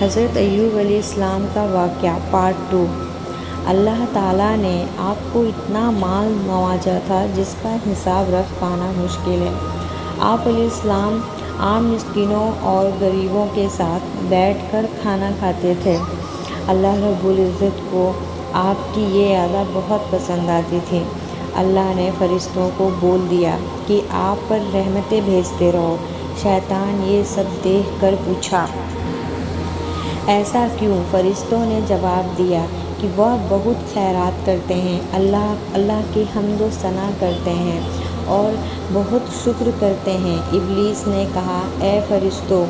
حضرت ایوب علیہ السلام کا واقعہ پارٹ 2۔ اللہ تعالیٰ نے آپ کو اتنا مال نوازا تھا جس کا حساب رکھ پانا مشکل ہے۔ آپ علیہ السلام عام مسکینوں اور غریبوں کے ساتھ بیٹھ کر کھانا کھاتے تھے۔ اللہ رب العزت کو آپ کی یہ عادت بہت پسند آتی تھی۔ اللہ نے فرشتوں کو بول دیا کہ آپ پر رحمتیں بھیجتے رہو۔ شیطان یہ سب دیکھ کر پوچھا، ایسا کیوں؟ فرشتوں نے جواب دیا کہ وہ بہت خیرات کرتے ہیں، اللہ کی حمد و ثنا کرتے ہیں اور بہت شکر کرتے ہیں۔ ابلیس نے کہا، اے فرشتوں،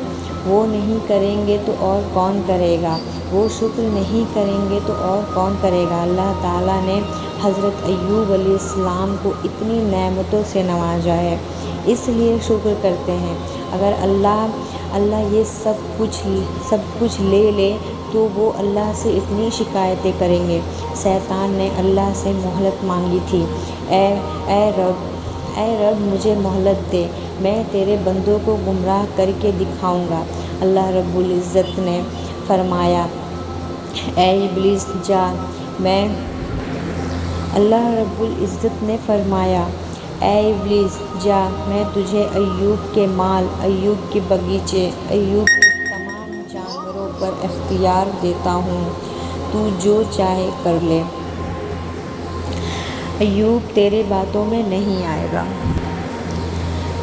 وہ نہیں کریں گے تو اور کون کرے گا؟ وہ شکر نہیں کریں گے تو اور کون کرے گا؟ اللہ تعالیٰ نے حضرت ایوب علیہ السلام کو اتنی نعمتوں سے نوازا ہے، اس لیے شکر کرتے ہیں۔ اگر اللہ یہ سب کچھ لے لے تو وہ اللہ سے اتنی شکایتیں کریں گے۔ شیطان نے اللہ سے مہلت مانگی تھی، اے رب مجھے مہلت دے، میں تیرے بندوں کو گمراہ کر کے دکھاؤں گا۔ اللہ رب العزت نے فرمایا، اے ابلیس جا، میں تجھے ایوب کے مال، ایوب کے باغیچے، ایوب کے تمام جانوروں پر اختیار دیتا ہوں، تو جو چاہے کر لے۔ ایوب تیرے باتوں میں نہیں آئے گا،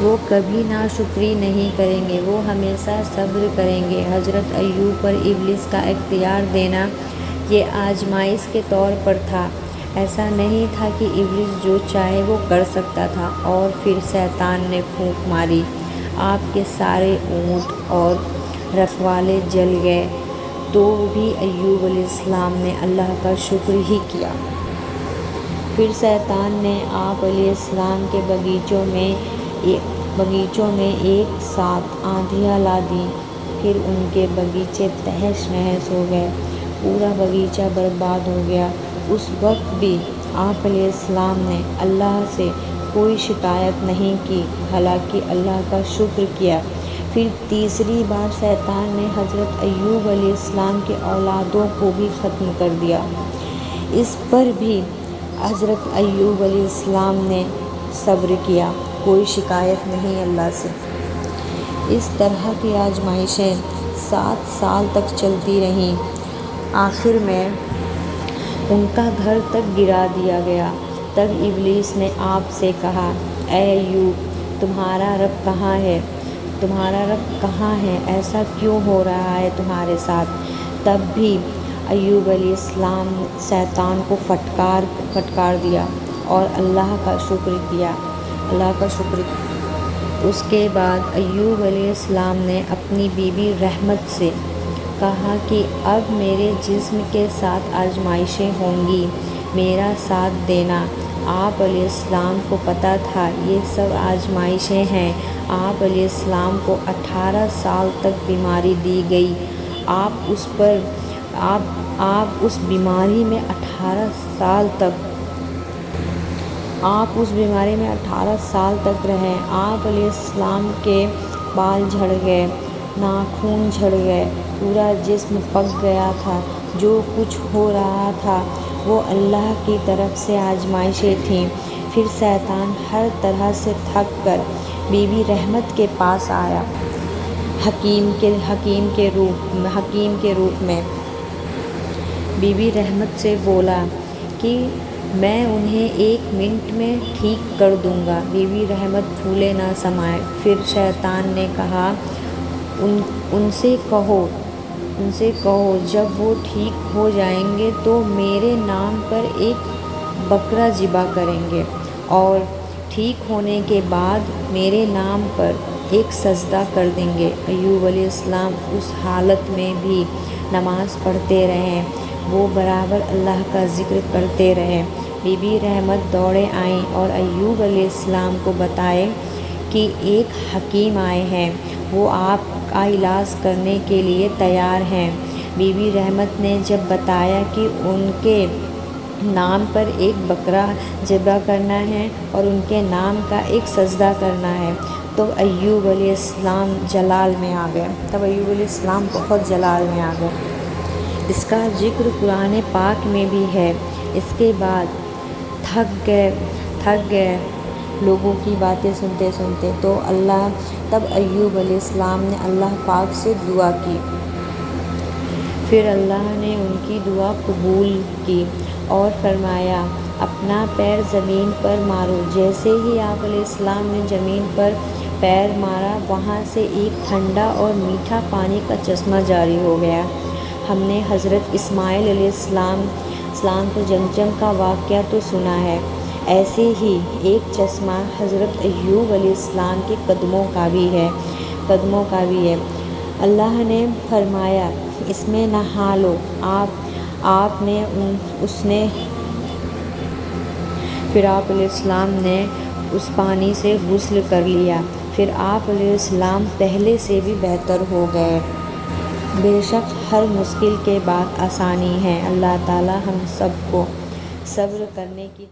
وہ کبھی ناشکری نہیں کریں گے، وہ ہمیشہ صبر کریں گے۔ حضرت ایوب پر ابلیس کا اختیار دینا یہ آزمائش کے طور پر تھا۔ ایسا نہیں تھا کہ ابلیس جو چاہے وہ کر سکتا تھا۔ اور پھر شیطان نے پھونک ماری، آپ کے سارے اونٹ اور رکھوالے جل گئے، تو بھی ایوب علیہ السلام نے اللہ کا شکر ہی کیا۔ پھر شیطان نے آپ علیہ السلام کے باغیچوں میں ایک ساتھ آندھیاں لا دیں، پھر ان کے باغیچے تہس نہس ہو گئے، پورا باغیچہ برباد ہو گیا۔ اس وقت بھی آپ علیہ السلام نے اللہ سے کوئی شکایت نہیں کی، حالانکہ اللہ کا شکر کیا۔ پھر تیسری بار شیطان نے حضرت ایوب علیہ السلام کے اولادوں کو بھی ختم کر دیا۔ اس پر بھی حضرت ایوب علیہ السلام نے صبر کیا، کوئی شکایت نہیں اللہ سے۔ اس طرح کی آزمائشیں 7 سال تک چلتی رہیں، آخر میں ان کا گھر تک گرا دیا گیا۔ تب ابلیس نے آپ سے کہا، اے ایوب، تمہارا رب کہاں ہے؟ ایسا کیوں ہو رہا ہے تمہارے ساتھ؟ تب بھی ایوب علیہ السلام شیطان کو پھٹکار دیا اور اللہ کا شکر کیا۔ اس کے بعد ایوب علیہ السلام نے اپنی بیوی رحمت سے کہا کہ اب میرے جسم کے ساتھ آزمائشیں ہوں گی، میرا ساتھ دینا۔ آپ علیہ السلام کو پتہ تھا یہ سب آزمائشیں ہیں۔ آپ علیہ السلام کو 18 سال تک بیماری دی گئی۔ آپ اس بیماری میں 18 سال تک رہے۔ آپ علیہ السلام کے بال جھڑ گئے، ناخن جھڑ گئے، پورا جسم پک گیا تھا۔ جو کچھ ہو رہا تھا وہ اللہ کی طرف سے آزمائشیں تھیں۔ پھر شیطان ہر طرح سے تھک کر بی بی رحمت کے پاس آیا، حکیم کے روپ میں۔ بی بی رحمت سے بولا کہ میں انہیں 1 منٹ میں ٹھیک کر دوں گا۔ بی بی رحمت پھولے نہ سمائے۔ پھر شیطان نے کہا، ان سے کہو جب وہ ٹھیک ہو جائیں گے تو میرے نام پر ایک بکرا ذبح کریں گے، اور ٹھیک ہونے کے بعد میرے نام پر ایک سجدہ کر دیں گے۔ ایوب علیہ السلام اس حالت میں بھی نماز پڑھتے رہے، وہ برابر اللہ کا ذکر کرتے رہے۔ بی بی رحمت دوڑے آئیں اور ایوب علیہ السلام کو بتائے کہ ایک حکیم آئے ہیں، وہ آپ کا علاج کرنے کے لیے تیار ہیں۔ بی بی رحمت نے جب بتایا کہ ان کے نام پر ایک بکرا ذبح کرنا ہے اور ان کے نام کا ایک سجدہ کرنا ہے، تو ایوب علیہ السلام جلال میں آ گئے، تب ایوب علیہ السلام بہت جلال میں آ گئے۔ اس کا ذکر قرآن پاک میں بھی ہے۔ اس کے بعد تھک گئے لوگوں کی باتیں سنتے سنتے، تو تب ایوب علیہ السلام نے اللہ پاک سے دعا کی، پھر اللہ نے ان کی دعا قبول کی اور فرمایا اپنا پیر زمین پر مارو۔ جیسے ہی آپ علیہ السلام نے زمین پر پیر مارا، وہاں سے ایک ٹھنڈا اور میٹھا پانی کا چشمہ جاری ہو گیا۔ ہم نے حضرت اسماعیل علیہ السلام کو زمزم کا واقعہ تو سنا ہے، ایسے ہی ایک چشمہ حضرت ایوب علیہ السلام کے قدموں کا بھی ہے۔ اللہ نے فرمایا اس میں نہا لو، پھر آپ علیہ السلام نے اس پانی سے غسل کر لیا، پھر آپ علیہ السلام پہلے سے بھی بہتر ہو گئے۔ بے شک ہر مشکل کے بعد آسانی ہے۔ اللہ تعالی ہم سب کو صبر کرنے کی